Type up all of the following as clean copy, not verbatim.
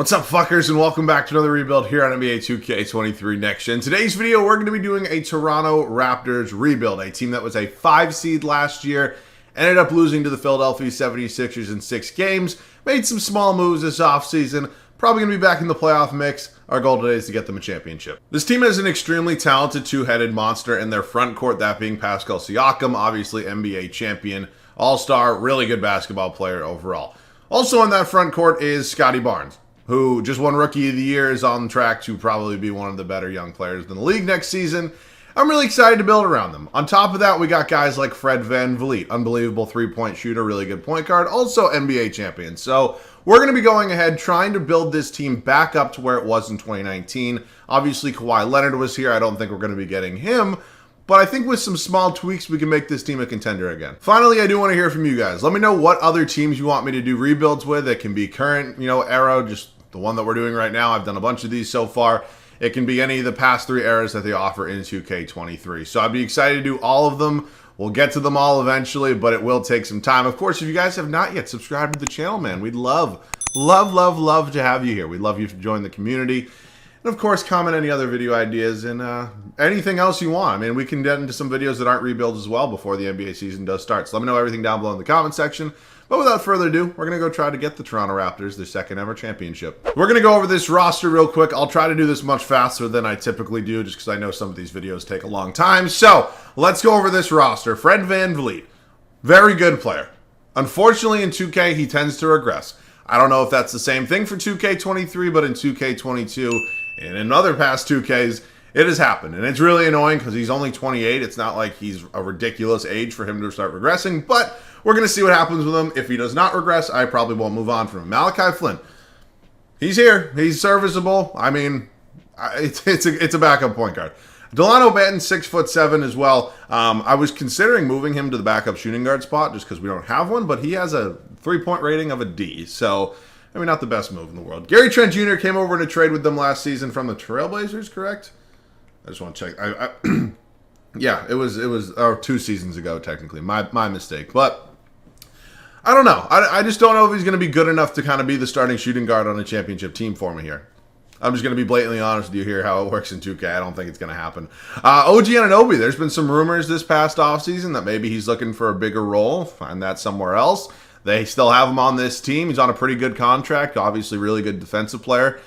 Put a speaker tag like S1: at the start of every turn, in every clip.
S1: What's up, fuckers, and welcome back to another rebuild here on NBA 2K23 Next Gen. Today's video, we're going to be doing a Toronto Raptors rebuild, a team that was a 5 seed last year, ended up losing to the Philadelphia 76ers in 6 games, made some small moves this offseason, probably going to be back in the playoff mix. Our goal today is to get them a championship. This team has an extremely talented two-headed monster in their front court, that being Pascal Siakam, obviously NBA champion, all-star, really good basketball player overall. Also on that front court is Scottie Barnes, who just won Rookie of the Year, is on track to probably be one of the better young players in the league next season. I'm really excited to build around them. On top of that, we got guys like Fred VanVleet, unbelievable three-point shooter, really good point guard, also NBA champion. So we're going to be going ahead trying to build this team back up to where it was in 2019. Obviously, Kawhi Leonard was here. I don't think we're going to be getting him, but I think with some small tweaks, we can make this team a contender again. Finally, I do want to hear from you guys. Let me know what other teams you want me to do rebuilds with. It can be current, era, just the one that we're doing right now. I've done a bunch of these so far. It can be any of the past 3 eras that they offer in 2K23. So I'd be excited to do all of them. We'll get to them all eventually, but it will take some time. Of course, if you guys have not yet subscribed to the channel, man, we'd love to have you here. We'd love you to join the community. And of course, comment any other video ideas and anything else you want. I mean, we can get into some videos that aren't rebuilds as well before the NBA season does start. So let me know everything down below in the comment section. But without further ado, we're going to go try to get the Toronto Raptors their second ever championship. We're going to go over this roster real quick. I'll try to do this much faster than I typically do just because I know some of these videos take a long time. So let's go over this roster. Fred VanVleet, very good player. Unfortunately, in 2K, he tends to regress. I don't know if that's the same thing for 2K23, but in 2K22 and in other past 2Ks, it has happened. And it's really annoying because he's only 28. It's not like he's a ridiculous age for him to start regressing, but we're going to see what happens with him. If he does not regress, I probably won't move on from him. Malachi Flynn, he's here. He's serviceable. I mean, it's a backup point guard. Delano Banton, 6'7" as well. I was considering moving him to the backup shooting guard spot just because we don't have one, but he has a 3-point rating of a D. So, I mean, not the best move in the world. Gary Trent Jr. came over in a trade with them last season from the Trailblazers, correct? I just want to check. Yeah, it was 2 seasons ago, technically. My mistake. But I don't know. I just don't know if he's going to be good enough to kind of be the starting shooting guard on a championship team for me here. I'm just going to be blatantly honest with you here how it works in 2K. I don't think it's going to happen. OG Anunoby, there's been some rumors this past offseason that maybe he's looking for a bigger role. Find that somewhere else. They still have him on this team. He's on a pretty good contract. Obviously, really good defensive player.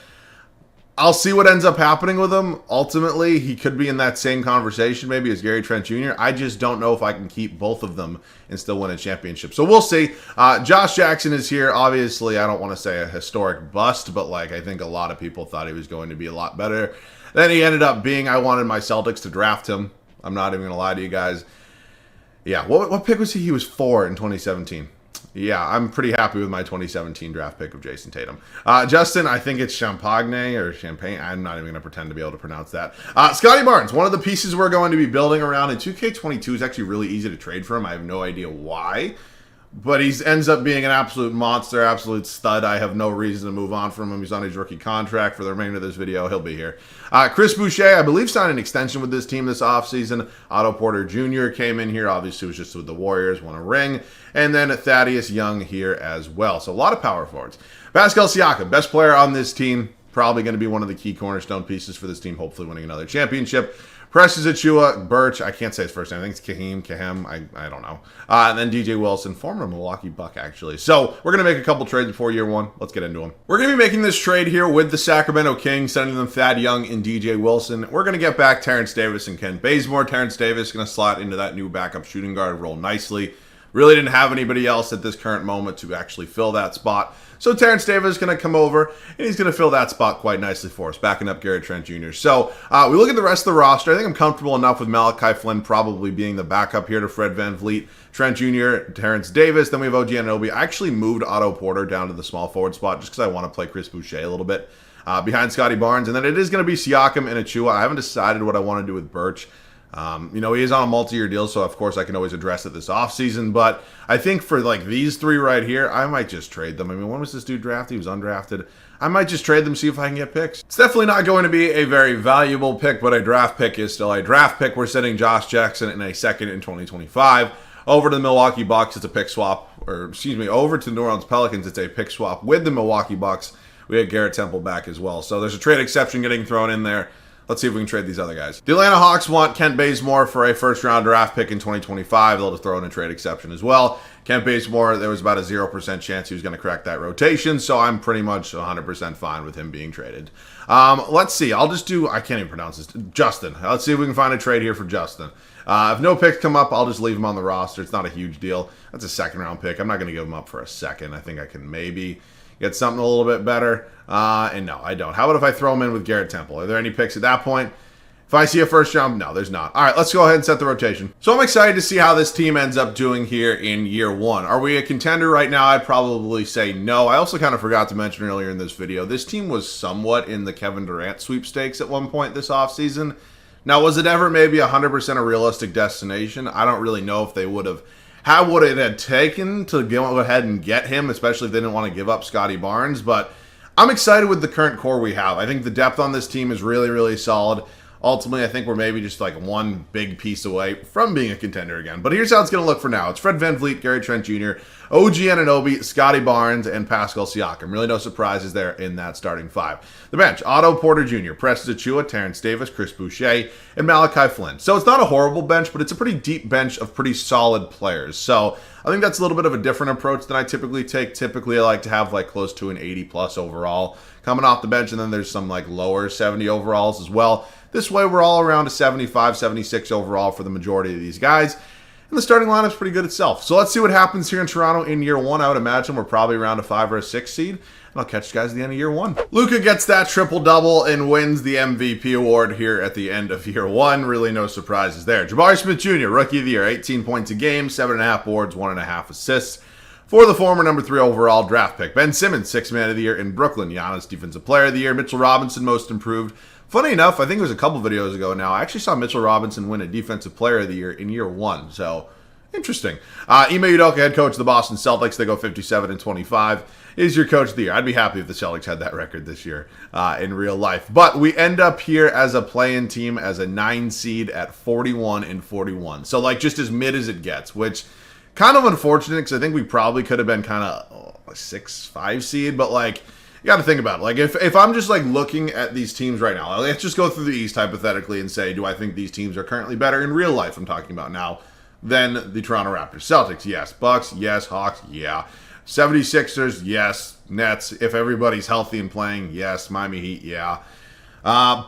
S1: I'll see what ends up happening with him. Ultimately, he could be in that same conversation maybe as Gary Trent Jr. I just don't know if I can keep both of them and still win a championship. So we'll see. Josh Jackson is here. Obviously, I don't want to say a historic bust, but I think a lot of people thought he was going to be a lot better than he ended up being. I wanted my Celtics to draft him. I'm not even going to lie to you guys. Yeah, what pick was he? He was 4 in 2017. Yeah, I'm pretty happy with my 2017 draft pick of Jason Tatum. Justin, I think it's Champagne or Champagne. I'm not even going to pretend to be able to pronounce that. Scottie Barnes, one of the pieces we're going to be building around in 2K22 is actually really easy to trade for him. I have no idea why, but he ends up being an absolute monster, absolute stud. I have no reason to move on from him. He's on his rookie contract for the remainder of this video. He'll be here. Chris Boucher, I believe, signed an extension with this team this offseason. Otto Porter Jr. came in here. Obviously, was just with the Warriors, won a ring. And then Thaddeus Young here as well. So a lot of power forwards. Pascal Siakam, best player on this team. Probably going to be one of the key cornerstone pieces for this team, hopefully winning another championship. Precious Achiuwa, Birch, I can't say his first name. I think it's Kahem, I don't know. And then DJ Wilson, former Milwaukee Buck, actually. So we're going to make a couple trades before year 1. Let's get into them. We're going to be making this trade here with the Sacramento Kings, sending them Thad Young and DJ Wilson. We're going to get back Terrence Davis and Ken Bazemore. Terrence Davis going to slot into that new backup shooting guard role nicely. Really didn't have anybody else at this current moment to actually fill that spot. So Terrence Davis is going to come over, and he's going to fill that spot quite nicely for us, backing up Gary Trent Jr. So we look at the rest of the roster. I think I'm comfortable enough with Malachi Flynn probably being the backup here to Fred VanVleet, Trent Jr., Terrence Davis. Then we have OG Anunoby. I actually moved Otto Porter down to the small forward spot just because I want to play Chris Boucher a little bit behind Scottie Barnes. And then it is going to be Siakam and Achiuwa. I haven't decided what I want to do with Birch. He is on a multi-year deal, so of course I can always address it this offseason. But I think for these 3 right here, I might just trade them. I mean, when was this dude drafted? He was undrafted. I might just trade them, see if I can get picks. It's definitely not going to be a very valuable pick, but a draft pick is still a draft pick. We're sending Josh Jackson in a second in 2025 over to the Milwaukee Bucks. It's a pick swap, over to New Orleans Pelicans. It's a pick swap with the Milwaukee Bucks we had Garrett Temple back as well. So there's a trade exception getting thrown in there. Let's see if we can trade these other guys. The Atlanta Hawks want Kent Bazemore for a first-round draft pick in 2025. They'll just throw in a trade exception as well. Kent Bazemore, there was about a 0% chance he was going to crack that rotation, so I'm pretty much 100% fine with him being traded. Let's see. I'll just do, I can't even pronounce this, Justin. Let's see if we can find a trade here for Justin. If no picks come up, I'll just leave him on the roster. It's not a huge deal. That's a second-round pick. I'm not going to give him up for a second. I think I can maybe get something a little bit better. And no, I don't. How about if I throw him in with Garrett Temple? Are there any picks at that point? If I see a first round, no, there's not. All right, let's go ahead and set the rotation. So I'm excited to see how this team ends up doing here in year one. Are we a contender right now? I'd probably say no. I also kind of forgot to mention earlier in this video, this team was somewhat in the Kevin Durant sweepstakes at one point this offseason. Now, was it ever maybe 100% a realistic destination? I don't really know if they would have had what it had taken to go ahead and get him, especially if they didn't want to give up Scottie Barnes. But I'm excited with the current core we have. I think the depth on this team is really, really solid. Ultimately, I think we're maybe just like one big piece away from being a contender again. But here's how it's going to look for now. It's Fred VanVleet, Gary Trent Jr., OG Anunoby, Scottie Barnes, and Pascal Siakam. Really no surprises there in that starting five. The bench, Otto Porter Jr., Preston Achiuwa, Terrence Davis, Chris Boucher, and Malachi Flynn. So it's not a horrible bench, but it's a pretty deep bench of pretty solid players. So I think that's a little bit of a different approach than I typically take. Typically, I like to have like close to an 80-plus overall coming off the bench, and then there's some like lower 70 overalls as well. This way, we're all around a 75, 76 overall for the majority of these guys. And the starting lineup's pretty good itself. So let's see what happens here in Toronto in year one. I would imagine we're probably around a 5 or a 6 seed. And I'll catch you guys at the end of year one. Luka gets that triple-double and wins the MVP award here at the end of year one. Really no surprises there. Jabari Smith Jr., Rookie of the Year, 18 points a game, 7.5 boards, 1.5 assists. For the former number 3 overall draft pick. Ben Simmons, 6th Man of the Year in Brooklyn. Giannis, Defensive Player of the Year. Mitchell Robinson, Most Improved. Funny enough, I think it was a couple videos ago now, I actually saw Mitchell Robinson win a Defensive Player of the Year in year one. So, interesting. Ime Udoka, head coach of the Boston Celtics. They go 57-25. Is your coach of the year. I'd be happy if the Celtics had that record this year in real life. But we end up here as a play-in team as a 9 seed at 41-41. So, like, just as mid as it gets, which kind of unfortunate because I think we probably could have been kind of a 6-5 seed. But, like, you got to think about it. Like, if I'm just, like, looking at these teams right now, let's just go through the East hypothetically and say, do I think these teams are currently better in real life, I'm talking about now, than the Toronto Raptors? Celtics, yes. Bucks, yes. Hawks, yeah. 76ers, yes. Nets, if everybody's healthy and playing, yes. Miami Heat, yeah.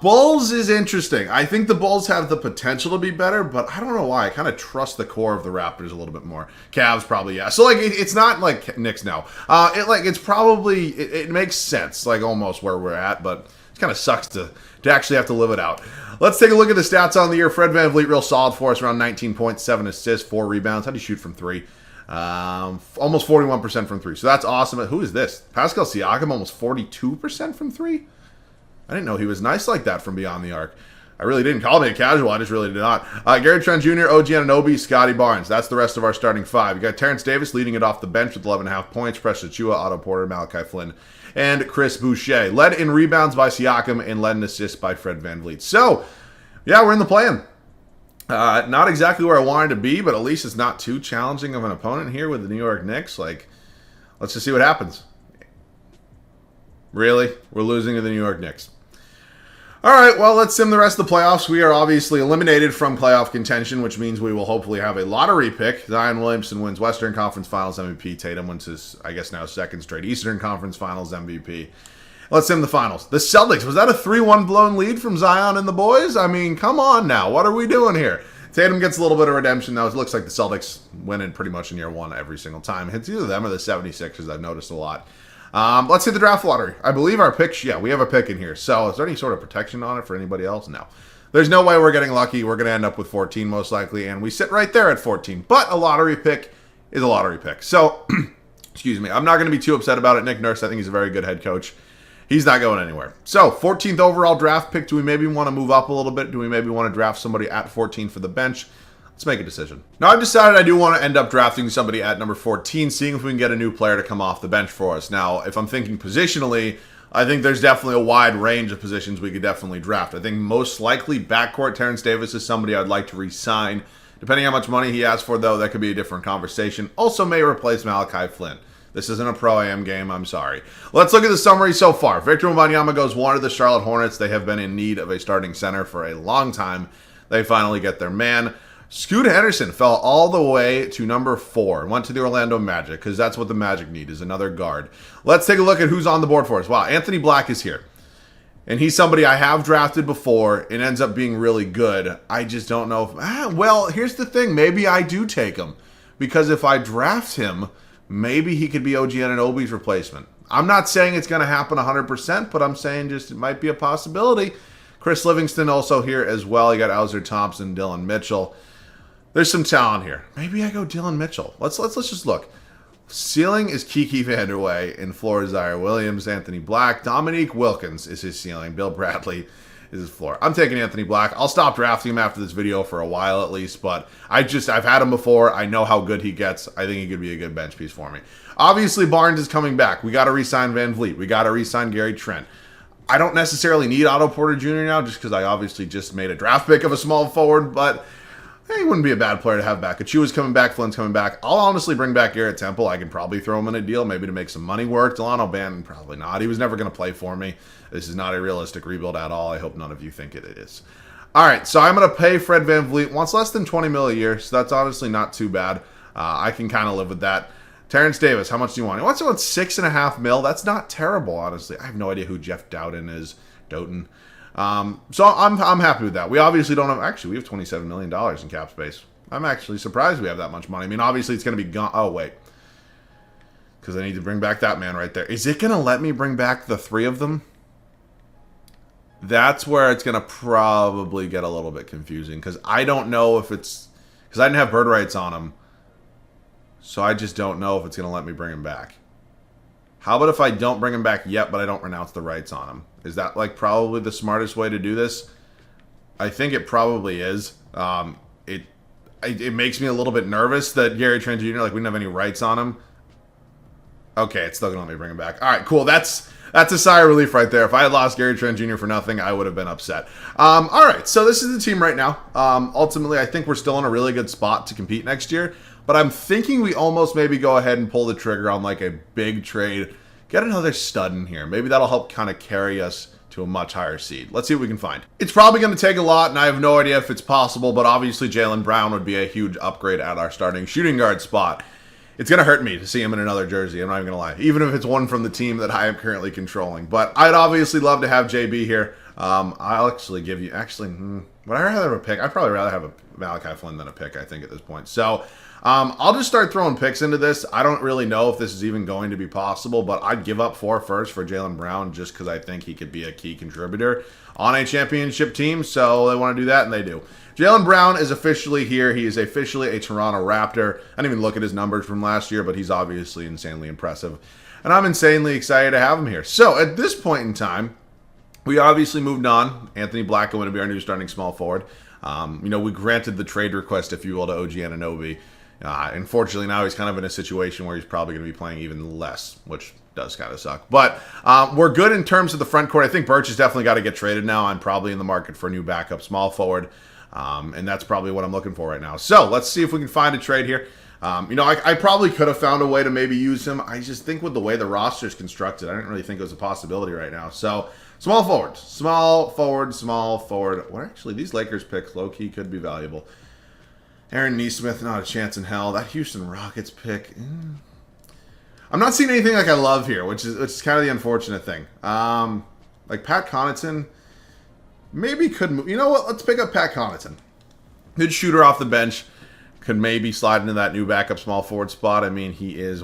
S1: Bulls is interesting. I think the Bulls have the potential to be better, but I don't know why. I kind of trust the core of the Raptors a little bit more. Cavs probably, yeah. So like it's not like Knicks now. It's probably it makes sense, like almost where we're at, but it kind of sucks to actually have to live it out. Let's take a look at the stats on the year. Fred VanVleet, real solid for us, around 19 points, 7 assists, 4 rebounds. How do you shoot from 3? Almost 41% from 3. So that's awesome. Who is this? Pascal Siakam, almost 42% from 3? I didn't know he was nice like that from beyond the arc. I really didn't. Call me a casual. I just really did not. Gary Trent Jr., OG Anunoby, Scottie Barnes. That's the rest of our starting 5. You got Terrence Davis leading it off the bench with 11.5 points. Preston Achiuwa, Otto Porter, Malachi Flynn, and Chris Boucher. Led in rebounds by Siakam and led in assists by Fred VanVleet. So, yeah, we're in the play-in. Not exactly where I wanted to be, but at least it's not too challenging of an opponent here with the New York Knicks. Like, let's just see what happens. Really? We're losing to the New York Knicks. All right, well, let's sim the rest of the playoffs. We are obviously eliminated from playoff contention, which means we will hopefully have a lottery pick. Zion Williamson wins Western Conference Finals MVP. Tatum wins his, I guess now, second straight Eastern Conference Finals MVP. Let's sim the finals. The Celtics, was that a 3-1 blown lead from Zion and the boys? I mean, come on now. What are we doing here? Tatum gets a little bit of redemption now. It looks like the Celtics win in pretty much in year one every single time. It's either them or the 76ers, I've noticed a lot. Let's hit the draft lottery. I believe our pick, yeah, we have a pick in here. So is there any sort of protection on it for anybody else? No. There's no way we're getting lucky. We're going to end up with 14 most likely, and we sit right there at 14. But a lottery pick is a lottery pick. So, excuse me, I'm not going to be too upset about it. Nick Nurse, I think he's a very good head coach. He's not going anywhere. So, 14th overall draft pick. Do we maybe want to move up a little bit? Do we maybe want to draft somebody at 14 for the bench? Let's make a decision. Now, I've decided I do want to end up drafting somebody at number 14, seeing if we can get a new player to come off the bench for us. Now, if I'm thinking positionally, I think there's definitely a wide range of positions we could definitely draft. I think most likely backcourt Terrence Davis is somebody I'd like to re-sign. Depending on how much money he asks for, though, that could be a different conversation. Also may replace Malachi Flynn. This isn't a Pro-Am game. I'm sorry. Let's look at the summary so far. Victor Wembanyama goes 1 to the Charlotte Hornets. They have been in need of a starting center for a long time. They finally get their man. Scoot Henderson fell all the way to number 4 and went to the Orlando Magic because that's what the Magic need, is another guard. Let's take a look at who's on the board for us. Wow, Anthony Black is here. And he's somebody I have drafted before. It ends up being really good. I just don't know if... well, here's the thing. Maybe I do take him. Because if I draft him, maybe he could be OG Anunoby's replacement. I'm not saying it's going to happen 100%, but I'm saying just it might be a possibility. Chris Livingston also here as well. You got Alzer Thompson, Dylan Mitchell. There's some talent here. Maybe I go Dylan Mitchell. Let's just look. Ceiling is Kiki Vanderway, and floor is Zaire Williams, Anthony Black. Dominique Wilkins is his ceiling. Bill Bradley is his floor. I'm taking Anthony Black. I'll stop drafting him after this video for a while at least, but I've had him before. I know how good he gets. I think he could be a good bench piece for me. Obviously, Barnes is coming back. We got to re-sign Van Vliet. We got to re-sign Gary Trent. I don't necessarily need Otto Porter Jr. now just because I obviously just made a draft pick of a small forward, but he wouldn't be a bad player to have back. Achua's coming back. Flynn's coming back. I'll honestly bring back Garrett Temple. I can probably throw him in a deal, maybe to make some money work. Delano Banton, probably not. He was never going to play for me. This is not a realistic rebuild at all. I hope none of you think it is. All right, so I'm going to pay Fred VanVleet. Wants less than $20 million a year, so that's honestly not too bad. I can kind of live with that. Terrence Davis, how much do you want? He wants about $6.5 million. That's not terrible, honestly. I have no idea who Jeff Doughton is. Doughton. So I'm happy with that. We obviously don't have... Actually, we have $27 million in cap space. I'm actually surprised we have that much money. I mean, obviously, it's going to be gone. Oh, wait. Because I need to bring back that man right there. Is it going to let me bring back the 3 of them? That's where it's going to probably get a little bit confusing. Because I don't know if it's... Because I didn't have bird rights on him. So I just don't know if it's going to let me bring him back. How about if I don't bring him back yet, but I don't renounce the rights on him? Is that like probably the smartest way to do this? I think it probably is. It makes me a little bit nervous that Gary Trent Jr., like, we didn't have any rights on him. Okay, it's still going to let me bring him back. All right, cool. That's a sigh of relief right there. If I had lost Gary Trent Jr. for nothing, I would have been upset. All right, so this is the team right now. Ultimately, I think we're still in a really good spot to compete next year. But I'm thinking we almost maybe go ahead and pull the trigger on like a big trade. Get another stud in here. Maybe that'll help kind of carry us to a much higher seed. Let's see what we can find. It's probably going to take a lot, and I have no idea if it's possible, but obviously Jaylen Brown would be a huge upgrade at our starting shooting guard spot. It's going to hurt me to see him in another jersey, I'm not even going to lie, even if it's one from the team that I am currently controlling. But I'd obviously love to have JB here. I'll actually give you, would I rather have a pick? I'd probably rather have a Malachi Flynn than a pick, I think, at this point. So I'll just start throwing picks into this. I don't really know if this is even going to be possible, but I'd give up 4 firsts for Jaylen Brown just because I think he could be a key contributor on a championship team. So they want to do that, and they do. Jaylen Brown is officially here. He is officially a Toronto Raptor. I didn't even look at his numbers from last year, but he's obviously insanely impressive. And I'm insanely excited to have him here. So at this point in time, we obviously moved on. Anthony Black going to be our new starting small forward. We granted the trade request, if you will, to OG Anunoby. Unfortunately, now he's kind of in a situation where he's probably going to be playing even less, which does kind of suck. But we're good in terms of the front court. I think Birch has definitely got to get traded now. I'm probably in the market for a new backup small forward, and that's probably what I'm looking for right now. So let's see if we can find a trade here. I probably could have found a way to maybe use him. I just think with the way the roster is constructed, I didn't really think it was a possibility right now. So small forward. What actually, these Lakers picks low-key could be valuable. Aaron Nesmith, not a chance in hell. That Houston Rockets pick. I'm not seeing anything like I love here, which is kind of the unfortunate thing. Like Pat Connaughton, maybe could move. You know what? Let's pick up Pat Connaughton. Good shooter off the bench. Could maybe slide into that new backup small forward spot. I mean,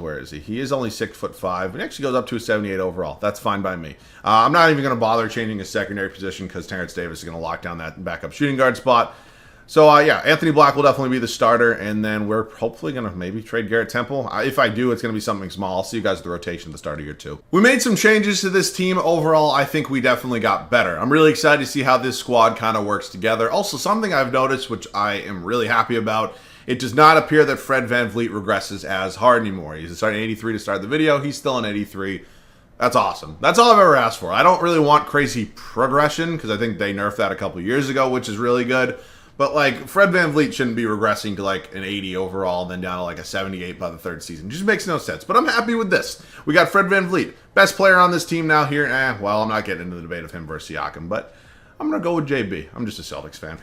S1: where is he? He is only 6'5". He actually goes up to a 78 overall. That's fine by me. I'm not even going to bother changing his secondary position because Terrence Davis is going to lock down that backup shooting guard spot. So, yeah, Anthony Black will definitely be the starter, and then we're hopefully going to maybe trade Garrett Temple. If I do, it's going to be something small. I'll see you guys at the rotation at the start of year 2. We made some changes to this team. Overall, I think we definitely got better. I'm really excited to see how this squad kind of works together. Also, something I've noticed, which I am really happy about, it does not appear that Fred VanVleet regresses as hard anymore. He's starting 83 to start the video. He's still an 83. That's awesome. That's all I've ever asked for. I don't really want crazy progression because I think they nerfed that a couple years ago, which is really good. But, like, Fred VanVleet shouldn't be regressing to, like, an 80 overall and then down to, like, a 78 by the third season. It just makes no sense. But I'm happy with this. We got Fred VanVleet. Best player on this team now here. Well, I'm not getting into the debate of him versus Siakam, but I'm going to go with JB. I'm just a Celtics fan.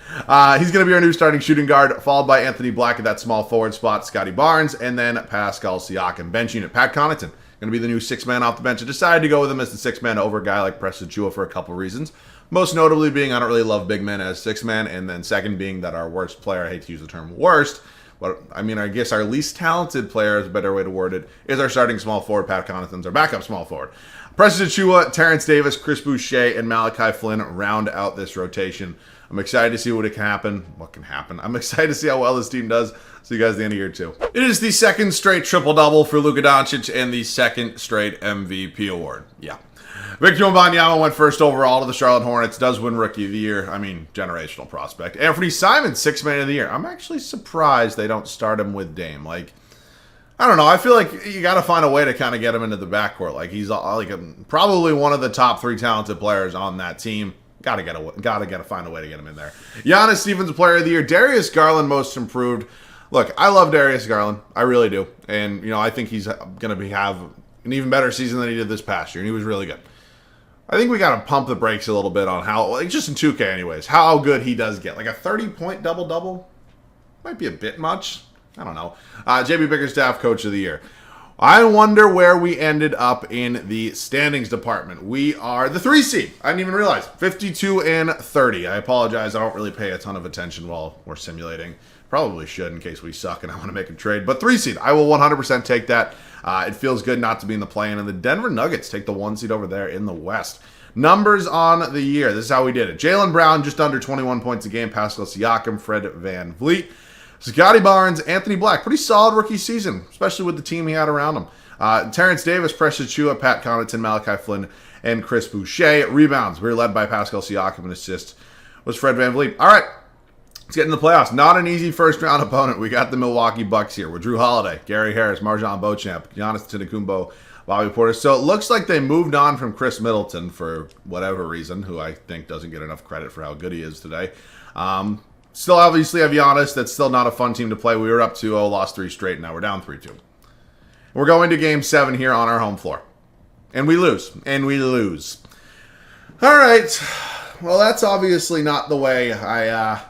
S1: He's going to be our new starting shooting guard, followed by Anthony Black at that small forward spot, Scottie Barnes, and then Pascal Siakam. Bench unit, Pat Connaughton. Going to be the new six man off the bench. I decided to go with him as the six man over a guy like Preston Chua for a couple reasons. Most notably being I don't really love big men as six man, and then second being that our worst player, I hate to use the term worst, but I mean, I guess our least talented player is a better way to word it, is our starting small forward. Pat Connaughton's our backup small forward. Preston Chua, Terrence Davis, Chris Boucher, and Malachi Flynn round out this rotation. I'm excited to see what can happen. I'm excited to see how well this team does. See you guys at the end of year 2. It is the second straight triple-double for Luka Doncic and the second straight MVP award. Yeah. Victor Wembanyama went first overall to the Charlotte Hornets. Does win Rookie of the Year. I mean, generational prospect. Anthony Simon, Sixth Man of the Year. I'm actually surprised they don't start him with Dame. Like, I don't know. I feel like you got to find a way to kind of get him into the backcourt. Like, he's like probably one of the top 3 talented players on that team. Gotta find a way to get him in there. Giannis Stevens, Player of the Year. Darius Garland, Most Improved. Look, I love Darius Garland. I really do. And, you know, I think he's going to have an even better season than he did this past year. And he was really good. I think we got to pump the brakes a little bit on how, like, just in 2K anyways, how good he does get. Like a 30-point double-double might be a bit much. I don't know. JB Bickerstaff, Coach of the Year. I wonder where we ended up in the standings department. We are the 3 seed. I didn't even realize. 52-30. I apologize. I don't really pay a ton of attention while we're simulating. Probably should in case we suck and I want to make a trade. But 3 seed. I will 100% take that. It feels good not to be in the play-in. And the Denver Nuggets take the 1 seed over there in the West. Numbers on the year. This is how we did it. Jaylen Brown, just under 21 points a game. Pascal Siakam, Fred VanVleet. Scottie Barnes, Anthony Black. Pretty solid rookie season, especially with the team he had around him. Terrence Davis, Preston Chua, Pat Connaughton, Malachi Flynn, and Chris Boucher. Rebounds. We were led by Pascal Siakam, and assist was Fred VanVleet. All right. Let's get in the playoffs. Not an easy first-round opponent. We got the Milwaukee Bucks here with Drew Holiday, Gary Harris, Marjon Beauchamp, Giannis Antetokounmpo, Bobby Portis. So it looks like they moved on from Chris Middleton for whatever reason, who I think doesn't get enough credit for how good he is today. Still obviously have Giannis. That's still not a fun team to play. We were up 2-0, lost 3 straight. Now we're down 3-2. We're going to Game 7 here on our home floor. And we lose. All right. Well, that's obviously not the way I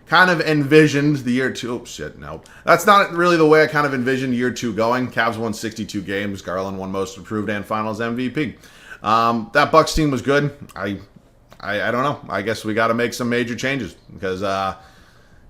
S1: kind of envisioned the year 2. Oh, shit, no. That's not really the way I kind of envisioned year 2 going. Cavs won 62 games. Garland won Most Improved and Finals MVP. That Bucks team was good. I don't know. I guess we got to make some major changes because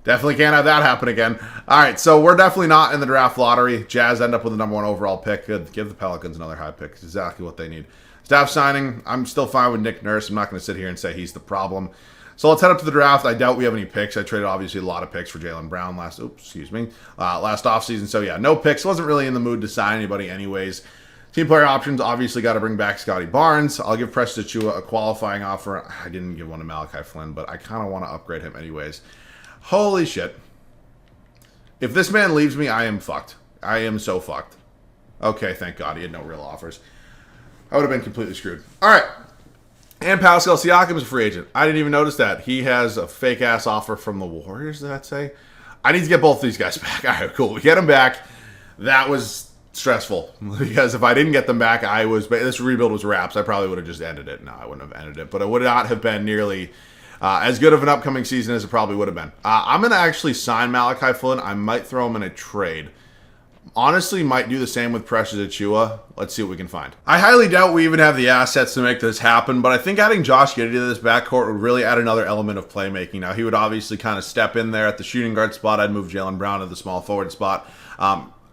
S1: definitely can't have that happen again. All right, so we're definitely not in the draft lottery. Jazz end up with the number 1 overall pick. Good. Give the Pelicans another high pick. It's exactly what they need. Staff signing, I'm still fine with Nick Nurse. I'm not going to sit here and say he's the problem. So let's head up to the draft. I doubt we have any picks. I traded obviously a lot of picks for Jaylen Brown last offseason. So yeah, no picks. Wasn't really in the mood to sign anybody anyways. Team player options, obviously got to bring back Scottie Barnes. I'll give Preston Chua a qualifying offer. I didn't give one to Malachi Flynn, but I kind of want to upgrade him anyways. Holy shit. If this man leaves me, I am fucked. I am so fucked. Okay, thank God he had no real offers. I would have been completely screwed. All right. And Pascal Siakam is a free agent. I didn't even notice that. He has a fake-ass offer from the Warriors, did that say? I need to get both these guys back. All right, cool. We get them back. That was stressful because if I didn't get them back, this rebuild was wraps. I probably would have just ended it. No, I wouldn't have ended it, but it would not have been nearly as good of an upcoming season as it probably would have been. I'm going to actually sign Malachi Flynn. I might throw him in a trade. Honestly, might do the same with Precious Achiuwa. Let's see what we can find. I highly doubt we even have the assets to make this happen, but I think adding Josh Giddey to this backcourt would really add another element of playmaking. Now, he would obviously kind of step in there at the shooting guard spot. I'd move Jaylen Brown to the small forward spot.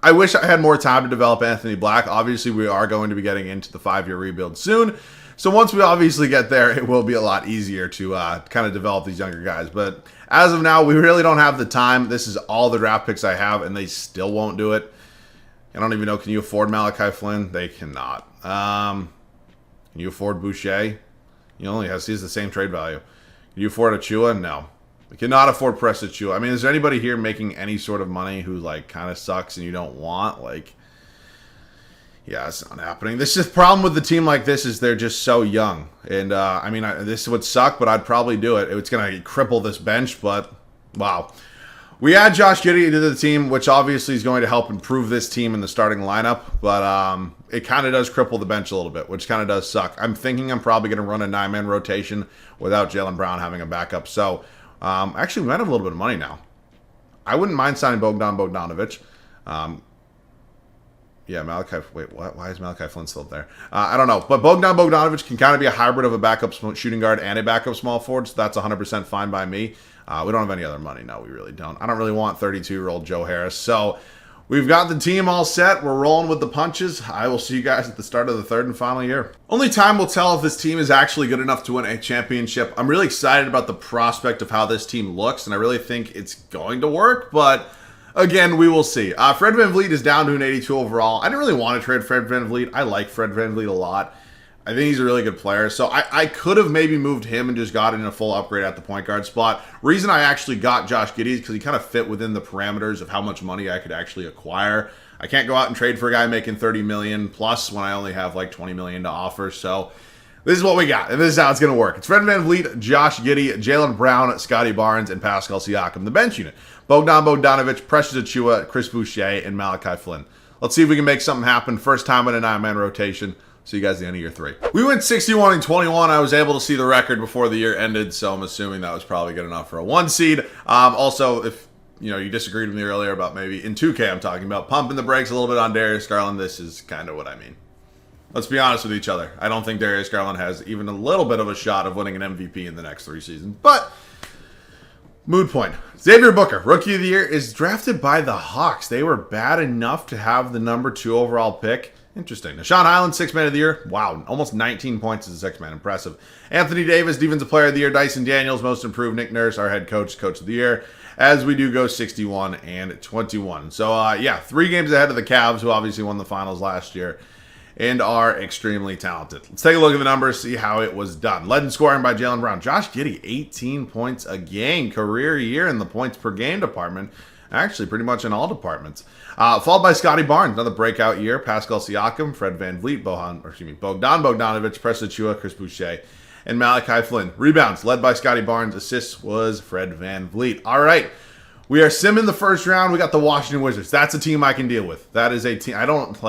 S1: I wish I had more time to develop Anthony Black. Obviously, we are going to be getting into the 5-year rebuild soon. So once we obviously get there, it will be a lot easier to kind of develop these younger guys. But as of now, we really don't have the time. This is all the draft picks I have, and they still won't do it. I don't even know, can you afford Malachi Flynn? They cannot. Can you afford Boucher? He has the same trade value. Can you afford Achiuwa? No. We cannot afford Preston Achiuwa. I mean, is there anybody here making any sort of money who, kind of sucks and you don't want? Yeah, it's not happening. This is the problem with the team like this is they're just so young. And, this would suck, but I'd probably do it. It's going to cripple this bench, but Wow. We add Josh Giddey to the team, which obviously is going to help improve this team in the starting lineup, but it kind of does cripple the bench a little bit, which kind of does suck. I'm thinking I'm probably going to run a 9-man rotation without Jaylen Brown having a backup. So, actually, we might have a little bit of money now. I wouldn't mind signing Bogdanovich. Yeah, Malachi. Wait, what? Why is Malachi Flynn still there? I don't know. But Bogdanovich can kind of be a hybrid of a backup shooting guard and a backup small forward, so that's 100% fine by me. We don't have any other money. No, we really don't. I don't really want 32-year-old Joe Harris. So we've got the team all set. We're rolling with the punches. I will see you guys at the start of the third and final year. Only time will tell if this team is actually good enough to win a championship. I'm really excited about the prospect of how this team looks, and I really think it's going to work, but again, we will see. Fred VanVleet is down to an 82 overall. I didn't really want to trade Fred VanVleet. I like Fred VanVleet a lot. I think he's a really good player. So I could have maybe moved him and just gotten a full upgrade at the point guard spot. Reason I actually got Josh Giddey is because he kind of fit within the parameters of how much money I could actually acquire. I can't go out and trade for a guy making $30 million plus when I only have like $20 million to offer. So this is what we got, and this is how it's going to work. It's Fred VanVleet, Josh Giddey, Jaylen Brown, Scottie Barnes, and Pascal Siakam. The bench unit: Bogdanovich, Precious Achiuwa, Chris Boucher, and Malachi Flynn. Let's see if we can make something happen. First time in a 9-man rotation. See you guys at the end of year 3. We went 61-21. I was able to see the record before the year ended, so I'm assuming that was probably good enough for a 1 seed. Also, if you disagreed with me earlier about maybe in 2K, I'm talking about pumping the brakes a little bit on Darius Garland. This is kind of what I mean. Let's be honest with each other. I don't think Darius Garland has even a little bit of a shot of winning an MVP in the next 3 seasons. But, mood point. Xavier Booker, Rookie of the Year, is drafted by the Hawks. They were bad enough to have the number 2 overall pick. Interesting. Nashawn Highland, 6th man of the year. Wow, almost 19 points as a 6th man. Impressive. Anthony Davis, Defensive Player of the Year. Dyson Daniels, Most Improved. Nick Nurse, our head coach, Coach of the Year. As we do go 61-21. So, yeah, 3 games ahead of the Cavs, who obviously won the finals last year and are extremely talented. Let's take a look at the numbers, see how it was done. Led in scoring by Jaylen Brown. Josh Giddey, 18 points a game. Career year in the points per game department. Actually, pretty much in all departments. Followed by Scottie Barnes, another breakout year. Pascal Siakam, Fred VanVleet, Bogdanovich, Precious Achiuwa, Chris Boucher, and Malachi Flynn. Rebounds, led by Scottie Barnes. Assists was Fred VanVleet. All right, we are simming the first round. We got the Washington Wizards. That's a team I can deal with. That is a team. I don't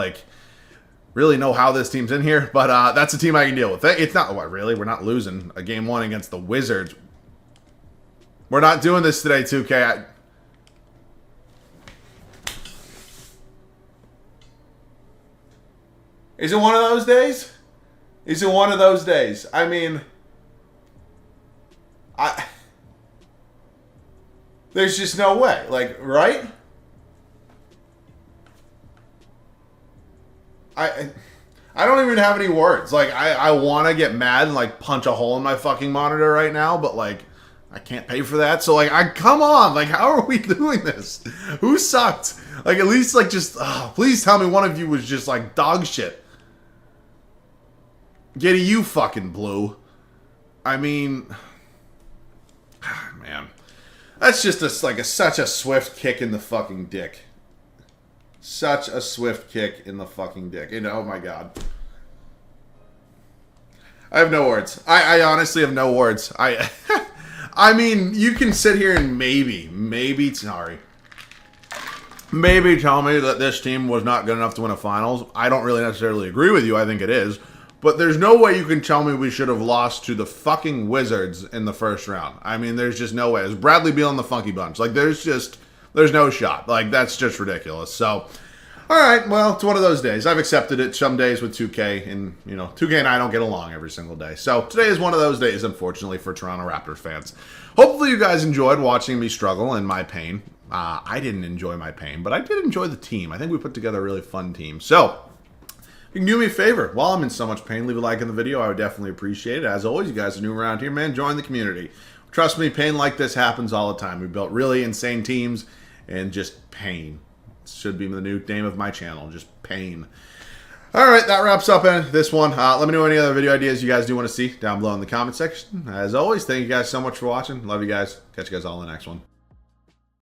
S1: really know how this team's in here, but that's a team I can deal with. It's not, really? We're not losing a game 1 against the Wizards. We're not doing this today, 2K. Is it one of those days? Is it one of those days? I mean, there's just no way. Right? I don't even have any words. I want to get mad and, punch a hole in my fucking monitor right now, but, I can't pay for that. So, come on. How are we doing this? Who sucked? At least, please tell me one of you was just, dog shit. Giddey, you fucking blew. I mean, man. That's just such a swift kick in the fucking dick. Such a swift kick in the fucking dick. Oh my god. I have no words. I honestly have no words. I mean, you can sit here and maybe tell me that this team was not good enough to win a finals. I don't really necessarily agree with you. I think it is. But there's no way you can tell me we should have lost to the fucking Wizards in the first round. I mean, there's just no way. It was Bradley Beal and the Funky Bunch. There's no shot. That's just ridiculous. So, all right, well, it's one of those days. I've accepted it. Some days with 2K, and, 2K and I don't get along every single day. So today is one of those days, unfortunately, for Toronto Raptors fans. Hopefully you guys enjoyed watching me struggle and my pain. I didn't enjoy my pain, but I did enjoy the team. I think we put together a really fun team. So, you can do me a favor. While I'm in so much pain, leave a like in the video. I would definitely appreciate it. As always, you guys are new around here, man. Join the community. Trust me, pain like this happens all the time. We built really insane teams and just pain. Should be the new name of my channel, just pain. All right, that wraps up this one. Let me know any other video ideas you guys do want to see down below in the comment section. As always, thank you guys so much for watching. Love you guys. Catch you guys all in the next one.